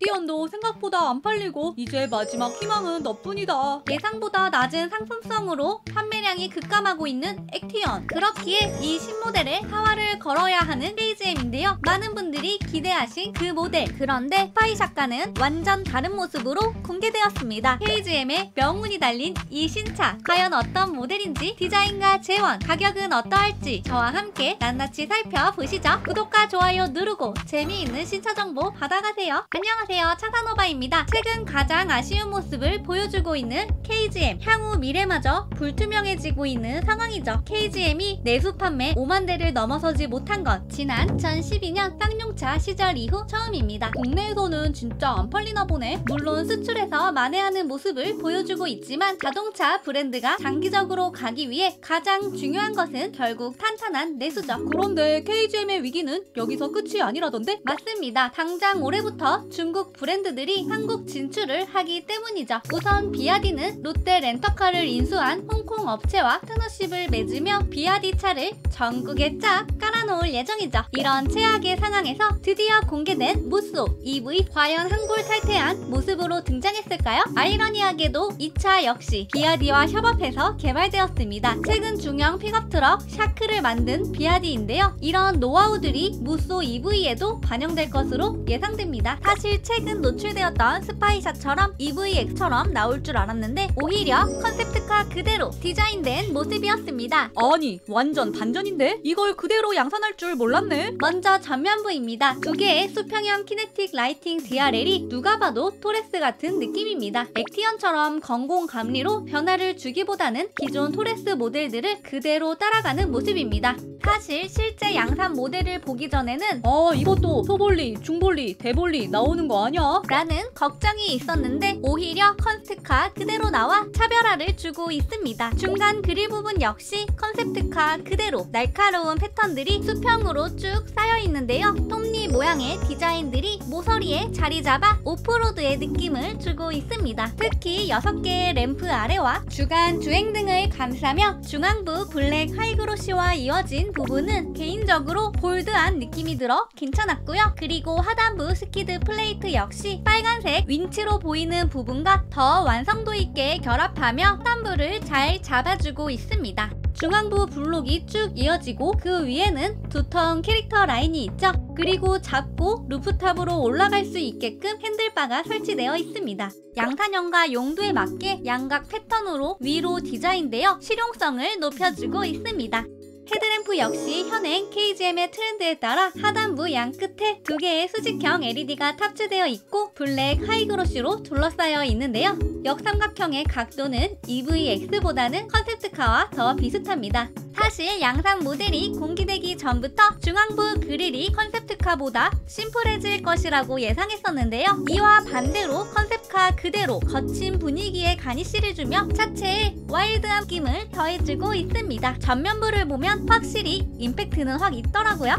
액티언도 생각보다 안 팔리고 이제 마지막 희망은 너뿐이다. 예상보다 낮은 상품성으로 판매량이 급감하고 있는 액티언. 그렇기에 이 신모델에 사활을 걸어야 하는 KGM인데요. 많은 분들이 기대하신 그 모델. 그런데 스파이샷과는 완전 다른 모습으로 공개되었습니다. KGM의 명운이 달린 이 신차. 과연 어떤 모델인지, 디자인과 재원, 가격은 어떠할지 저와 함께 낱낱이 살펴보시죠. 구독과 좋아요 누르고 재미있는 신차 정보 받아가세요. 안녕하세요, 차산오바입니다. 최근 가장 아쉬운 모습을 보여주고 있는 KGM. 향후 미래마저 불투명해지고 있는 상황이죠. KGM이 내수 판매 5만 대를 넘어서지 못한 건 지난 2012년 쌍용차 시절 이후 처음입니다. 국내에서는 진짜 안 팔리나 보네. 물론 수출해서 만회하는 모습을 보여주고 있지만 자동차 브랜드가 장기적으로 가기 위해 가장 중요한 것은 결국 탄탄한 내수죠. 그런데 KGM의 위기는 여기서 끝이 아니라던데? 맞습니다. 당장 올해부터 중국 브랜드들이 한국 진출을 하기 때문이죠. 우선 비아디는 롯데 렌터카를 인수한 홍콩 업체와 파트너십을 맺으며 비아디 차를 전국에 쫙 깔아놓을 예정이죠. 이런 최악의 상황에서 드디어 공개된 무쏘 EV. 과연 한골탈퇴한 모습으로 등장했을까요? 아이러니하게도 이 차 역시 비아디와 협업해서 개발되었습니다. 최근 중형 픽업트럭 샤크를 만든 비아디인데요. 이런 노하우들이 무쏘 EV에도 반영될 것으로 예상됩니다. 사실 최근 노출되었던 스파이샷처럼 EVX처럼 나올 줄 알았는데 오히려 컨셉트카 그대로 디자인된 모습이었습니다. 아니, 완전 반전인데? 이걸 그대로 양산할 줄 몰랐네. 먼저 전면부입니다. 두 개의 수평형 키네틱 라이팅 DRL이 누가 봐도 토레스 같은 느낌입니다. 액티언처럼 건공 감리로 변화를 주기보다는 기존 토레스 모델들을 그대로 따라가는 모습입니다. 사실 실제 양산 모델을 보기 전에는 이것도 소볼리, 중볼리, 대볼리 나오는 거 아니야? 라는 걱정이 있었는데 오히려 컨셉트카 그대로 나와 차별화를 주고 있습니다. 중간 그릴 부분 역시 컨셉트카 그대로 날카로운 패턴들이 수평으로 쭉 쌓여 있는데요. 톱니 모양의 디자인들이 모서리에 자리 잡아 오프로드의 느낌을 주고 있습니다. 특히 6개의 램프 아래와 주간 주행등을 감싸며 중앙부 블랙 하이그로시와 이어진 부분은 개인적으로 볼드한 느낌이 들어 괜찮았고요. 그리고 하단부 스키드 플레이트 역시 빨간색 윈치로 보이는 부분과 더 완성도 있게 결합하며 하단부를 잘 잡아주고 있습니다. 중앙부 블록이 쭉 이어지고 그 위에는 두터운 캐릭터 라인이 있죠. 그리고 잡고 루프탑으로 올라갈 수 있게끔 핸들바가 설치되어 있습니다. 양산형과 용도에 맞게 양각 패턴으로 위로 디자인되어 실용성을 높여주고 있습니다. 헤드램프 역시 현행 KGM의 트렌드에 따라 하단부 양 끝에 2개의 수직형 LED가 탑재되어 있고 블랙 하이그로시로 둘러싸여 있는데요. 역삼각형의 각도는 EVX보다는 컨셉트카와 더 비슷합니다. 사실 양산 모델이 공개되기 전부터 중앙부 그릴이 컨셉트카보다 심플해질 것이라고 예상했었는데요. 이와 반대로 컨셉카 그대로 거친 분위기의 가니쉬를 주며 차체에 와일드한 느낌을 더해주고 있습니다. 전면부를 보면 확실히 임팩트는 확 있더라고요.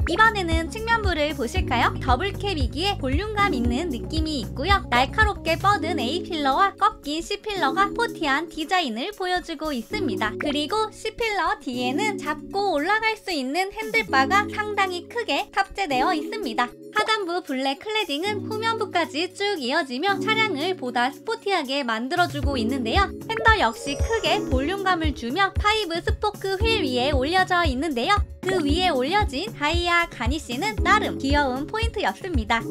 이번에는 측면부를 보실까요? 더블캡이기에 볼륨감 있는 느낌이 있고요. 날카롭게 뻗은 A필러와 꺾인 C필러가 스포티한 디자인을 보여주고 있습니다. 그리고 C필러 뒤에는 잡고 올라갈 수 있는 핸들바가 상당히 크게 탑재되어 있습니다. 하단부 블랙 클래딩은 후면부까지 쭉 이어지며 차량을 보다 스포티하게 만들어주고 있는데요. 핸들 역시 크게 볼륨감을 주며 5 스포크 휠 위에 올려져 있는데요. 그 위에 올려진 다이아 가니쉬는 나름 귀여운 포인트였습니다.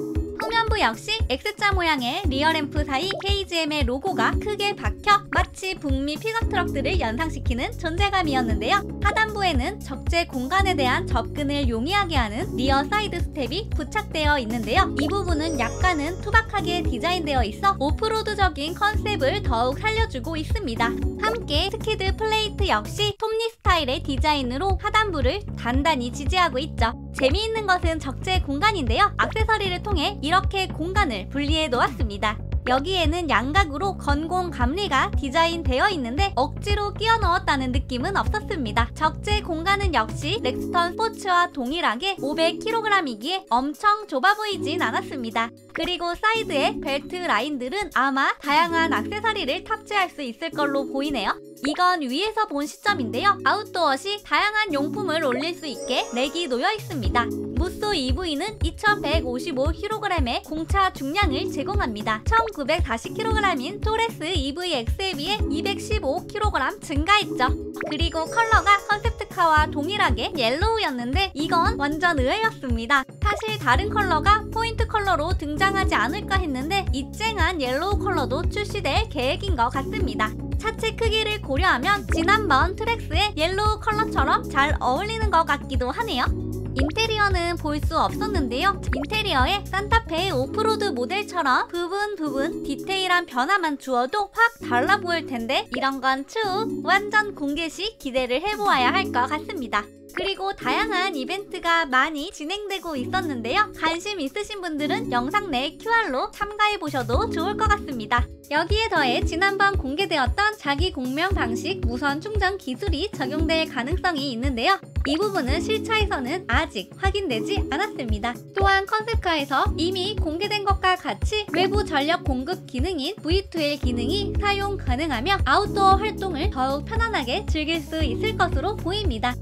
후면부 역시 X자 모양의 리어램프 사이 KGM의 로고가 크게 박혀 마치 북미 픽업 트럭들을 연상시키는 존재감이었는데요. 하단부에는 적재 공간에 대한 접근을 용이하게 하는 리어 사이드 스텝이 부착되어 있는데요. 이 부분은 약간은 투박하게 디자인되어 있어 오프로드적인 컨셉을 더욱 살려주고 있습니다. 함께 스키드 플레이트 역시 톱니 스타일의 디자인으로 하단부를 단단히 지지하고 있죠. 재미있는 것은 적재 공간인데요. 액세서리를 통해 이렇게 공간을 분리해 놓았습니다. 여기에는 양각으로 건공 감리가 디자인되어 있는데 억지로 끼워 넣었다는 느낌은 없었습니다. 적재 공간은 역시 렉스턴 스포츠와 동일하게 500kg이기에 엄청 좁아 보이진 않았습니다. 그리고 사이드의 벨트 라인들은 아마 다양한 액세서리를 탑재할 수 있을 걸로 보이네요. 이건 위에서 본 시점인데요. 아웃도어 시 다양한 용품을 올릴 수 있게 렉이 놓여 있습니다. 무쏘 EV는 2155kg의 공차 중량을 제공합니다. 1940kg인 토레스 EVX에 비해 215kg 증가했죠. 그리고 컬러가 컨셉트카와 동일하게 옐로우였는데 이건 완전 의외였습니다. 사실 다른 컬러가 포인트 컬러로 등장하지 않을까 했는데 이 쨍한 옐로우 컬러도 출시될 계획인 것 같습니다. 차체 크기를 고려하면 지난번 트랙스의 옐로우 컬러처럼 잘 어울리는 것 같기도 하네요. 인테리어는 볼 수 없었는데요. 인테리어에 산타페 오프로드 모델처럼 부분 디테일한 변화만 주어도 확 달라 보일 텐데 이런 건 추후 완전 공개 시 기대를 해보아야 할 것 같습니다. 그리고 다양한 이벤트가 많이 진행되고 있었는데요. 관심 있으신 분들은 영상 내 QR로 참가해보셔도 좋을 것 같습니다. 여기에 더해 지난번 공개되었던 자기 공명 방식 무선 충전 기술이 적용될 가능성이 있는데요. 이 부분은 실차에서는 아직 확인되지 않았습니다. 또한 컨셉카에서 이미 공개된 것과 같이 외부 전력 공급 기능인 V2L 기능이 사용 가능하며 아웃도어 활동을 더욱 편안하게 즐길 수 있을 것으로 보입니다.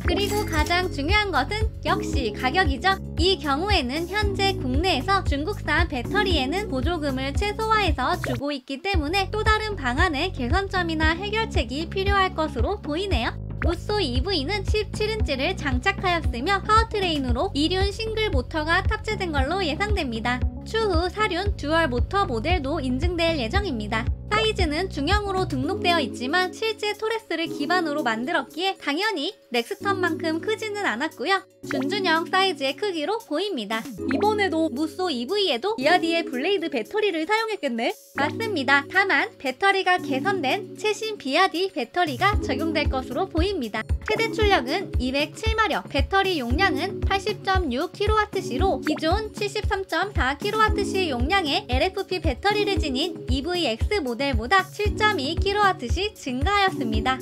그리고 가장 중요한 것은 역시 가격이죠. 이 경우에는 현재 국내에서 중국산 배터리에는 보조금을 최소화해서 주고 있기 때문에 또 다른 방안의 개선점이나 해결책이 필요할 것으로 보이네요. 무쏘 EV는 17인치를 장착하였으며 파워트레인으로 2륜 싱글 모터가 탑재된 걸로 예상됩니다. 추후 4륜 듀얼 모터 모델도 인증될 예정입니다. 사이즈는 중형으로 등록되어 있지만 실제 토레스를 기반으로 만들었기에 당연히 넥스턴만큼 크지는 않았고요. 준준형 사이즈의 크기로 보입니다. 이번에도 무쏘 EV에도 이아디의 블레이드 배터리를 사용했겠네? 맞습니다. 다만 배터리가 개선된 최신 비아디 배터리가 적용될 것으로 보입니다. 최대 출력은 207마력, 배터리 용량은 80.6kWh로 기존 73.4kWh 용량의 LFP 배터리를 지닌 EVX 모델보다 7.2kWh 증가하였습니다.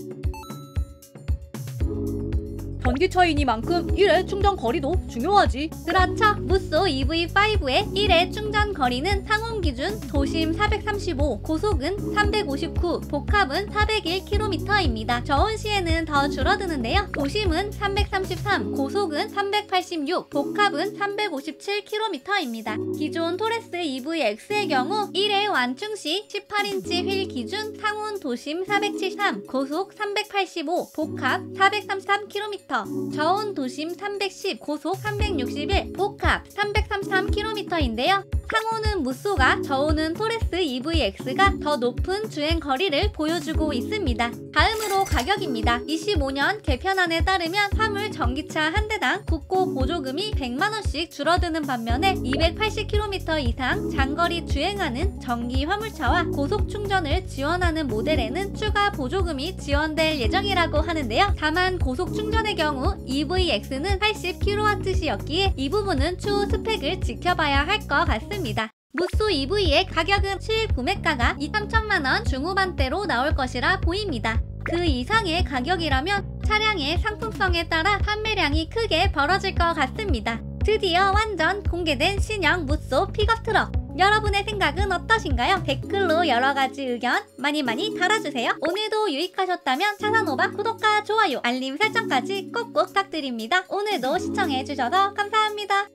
전기 차이니만큼 1회 충전 거리도 중요하지. 그렇죠. 무쏘 EV5의 1회 충전 거리는 상온 기준 도심 435, 고속은 359, 복합은 401km입니다. 저온 시에는 더 줄어드는데요. 도심은 333, 고속은 386, 복합은 357km입니다. 기존 토레스 EVX의 경우 1회 완충 시 18인치 휠 기준 상온 도심 473, 고속 385, 복합 433km, 저온 도심 310, 고속 361, 복합 333km인데요. 상온은 무쏘가, 저온은 토레스 EVX가 더 높은 주행 거리를 보여주고 있습니다. 다음으로 가격입니다. 25년 개편안에 따르면 화물 전기차 한 대당 국고 보조금이 100만원씩 줄어드는 반면에 280km 이상 장거리 주행하는 전기 화물차와 고속 충전을 지원하는 모델에는 추가 보조금이 지원될 예정이라고 하는데요. 다만 고속 충전의 경우 EVX는 80kWh였기에 이 부분은 추후 스펙을 지켜봐야 할 것 같습니다. 무쏘 EV의 가격은 실구매가가 2~3천만원 중후반대로 나올 것이라 보입니다. 그 이상의 가격이라면 차량의 상품성에 따라 판매량이 크게 벌어질 것 같습니다. 드디어 완전 공개된 신형 무쏘 픽업 트럭. 여러분의 생각은 어떠신가요? 댓글로 여러가지 의견 많이 달아주세요. 오늘도 유익하셨다면 차산오바 구독과 좋아요, 알림 설정까지 꼭꼭 부탁드립니다. 오늘도 시청해주셔서 감사합니다.